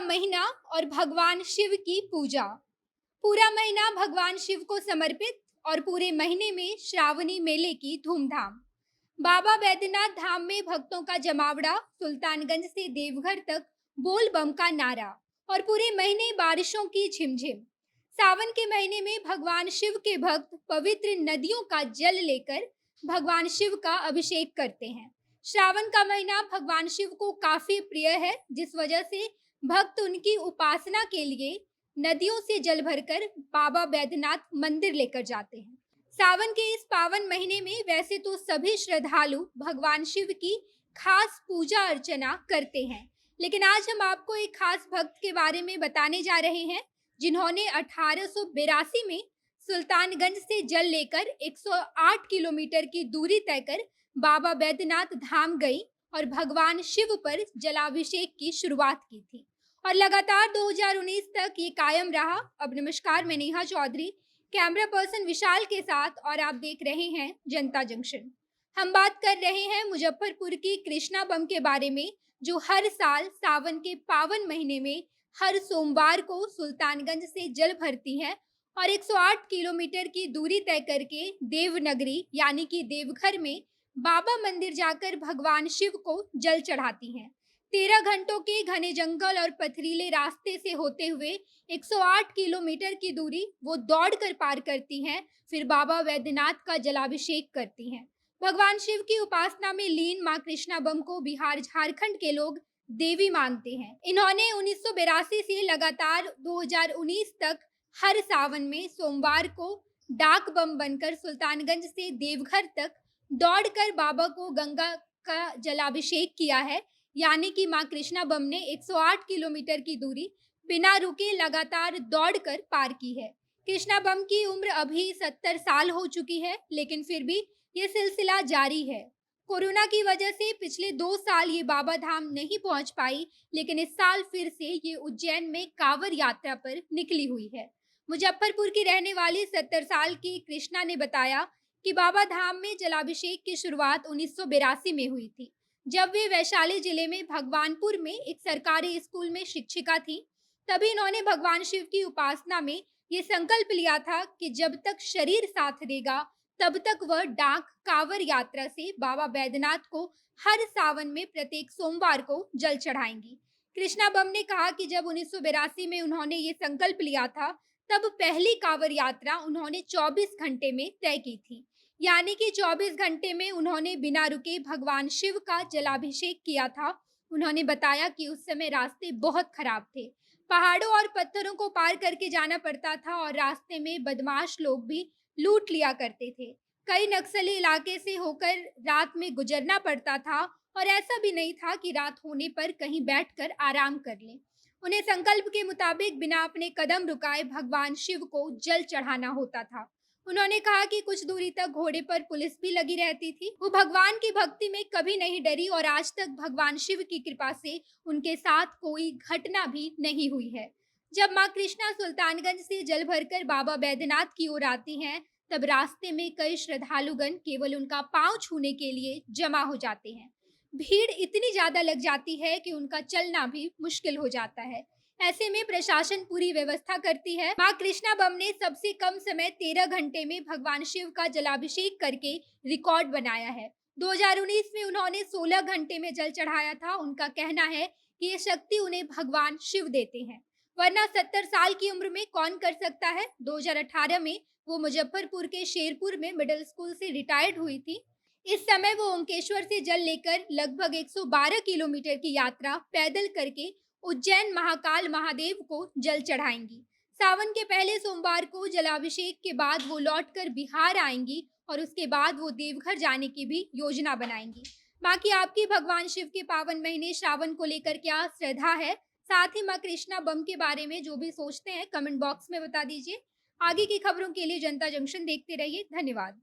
का महीना और भगवान शिव की पूजा। पूरा महीना भगवान शिव को समर्पित और पूरे महीने में श्रावणी मेले की धूमधाम। बाबा बैद्यनाथ धाम में भक्तों का जमावड़ा, सुल्तानगंज से देवघर तक बोल बम का नारा और पूरे महीने बारिशों की झिमझिम। सावन के महीने में भगवान शिव के भक्त पवित्र नदियों का जल लेकर भगवान शिव का अभिषेक करते हैं। श्रावण का महीना भगवान शिव को काफी प्रिय है, जिस वजह से भक्त उनकी उपासना के लिए नदियों से जल भरकर बाबा बैद्यनाथ मंदिर लेकर जाते हैं। सावन के इस पावन महीने में वैसे तो सभी श्रद्धालु भगवान शिव की खास पूजा अर्चना करते हैं, लेकिन आज हम आपको एक खास भक्त के बारे में बताने जा रहे हैं, जिन्होंने 1882 में सुल्तानगंज से जल लेकर 108 किलोमीटर की दूरी तय कर बाबा बैद्यनाथ धाम गई और भगवान शिव पर जलाभिषेक की शुरुआत की थी और लगातार 2019 तक ये कायम रहा। अब नमस्कार, मैं नेहा चौधरी, कैमरा पर्सन विशाल के साथ, और आप देख रहे हैं जनता जंक्शन। हम बात कर रहे हैं मुजफ्फरपुर की कृष्णा बम के बारे में, जो हर साल सावन के पावन महीने में हर सोमवार को सुल्तानगंज से जल भरती है और 108 किलोमीटर की दूरी तय करके देवनगरी यानी कि देवघर में बाबा मंदिर जाकर भगवान शिव को जल चढ़ाती हैं। 13 घंटों के घने जंगल और पथरीले रास्ते से होते हुए 108 किलोमीटर की दूरी वो दौड़कर पार करती हैं, फिर बाबा बैद्यनाथ का जलाभिषेक करती हैं। भगवान शिव की उपासना में लीन मां कृष्णा बम को बिहार झारखंड के लोग देवी मानते हैं। इन्होंने 1982 से लगातार 2019 तक हर सावन में सोमवार को डाक बम बनकर सुल्तानगंज से देवघर तक दौड़कर बाबा को गंगा का जलाभिषेक किया है, यानी कि मां कृष्णा बम ने 108 किलोमीटर की दूरी बिना रुके लगातार दौड़कर पार की है। कृष्णा बम की उम्र अभी 70 साल हो चुकी है, लेकिन फिर भी ये सिलसिला जारी है। कोरोना की वजह से पिछले 2 साल ये बाबा धाम नहीं पहुंच पाई, लेकिन इस साल फिर से ये उज्जैन में कांवड़ यात्रा पर निकली हुई है। मुजफ्फरपुर की रहने वाली 70 साल की कृष्णा ने बताया कि बाबा धाम में जलाभिषेक की शुरुआत 1982 में हुई थी, जब वे वैशाली जिले में भगवानपुर में एक सरकारी स्कूल में शिक्षिका थी। तभी इन्होंने भगवान शिव की उपासना में ये संकल्प लिया था कि जब तक शरीर साथ देगा तब तक वह डाक कांवड़ यात्रा से बाबा बैद्यनाथ को हर सावन में प्रत्येक सोमवार को जल चढ़ाएंगी। कृष्णा बम ने कहा कि जब 1982 में उन्होंने ये संकल्प लिया था, तब पहली कांवड़ यात्रा उन्होंने 24 घंटे में तय की थी, यानी कि 24 घंटे में उन्होंने बिना रुके भगवान शिव का जलाभिषेक किया था। उन्होंने बताया कि उस समय रास्ते बहुत खराब थे, पहाड़ों और पत्थरों को पार करके जाना पड़ता था और रास्ते में बदमाश लोग भी लूट लिया करते थे। कई नक्सली इलाके से होकर रात में गुजरना पड़ता था और ऐसा भी नहीं था कि रात होने पर कहीं बैठकर आराम कर लें। उन्हें संकल्प के मुताबिक बिना अपने कदम रुकाए भगवान शिव को जल चढ़ाना होता था। उन्होंने कहा कि कुछ दूरी तक घोड़े पर पुलिस भी लगी रहती थी। वो भगवान की भक्ति में कभी नहीं डरी और आज तक भगवान शिव की कृपा से उनके साथ कोई घटना भी नहीं हुई है। जब मां कृष्णा सुल्तानगंज से जल भरकर बाबा बैद्यनाथ की ओर आती हैं, तब रास्ते में कई श्रद्धालुगण केवल उनका पांव छूने के लिए जमा हो जाते हैं। भीड़ इतनी ज्यादा लग जाती है कि उनका चलना भी मुश्किल हो जाता है। ऐसे में प्रशासन पूरी व्यवस्था करती है। मां कृष्णा बम ने सबसे कम समय 13 घंटे में भगवान शिव का जलाभिषेक करके रिकॉर्ड बनाया है। 2019 में उन्होंने 16 घंटे में जल चढ़ाया था। उनका कहना है कि ये शक्ति उन्हें भगवान शिव देते हैं, वरना 70 साल की उम्र में कौन कर सकता है। 2018 में वो मुजफ्फरपुर के शेरपुर में मिडिल स्कूल से रिटायर्ड हुई थी। इस समय वो ओंकेश्वर से जल लेकर लगभग 112 किलोमीटर की यात्रा पैदल करके उज्जैन महाकाल महादेव को जल चढ़ाएंगी। सावन के पहले सोमवार को जलाभिषेक के बाद वो लौटकर बिहार आएंगी और उसके बाद वो देवघर जाने की भी योजना बनाएंगी। बाकी आपकी भगवान शिव के पावन महीने श्रावण को लेकर क्या श्रद्धा है, साथ ही मां कृष्णा बम के बारे में जो भी सोचते हैं, कमेंट बॉक्स में बता दीजिए। आगे की खबरों के लिए जनता जंक्शन देखते रहिए। धन्यवाद।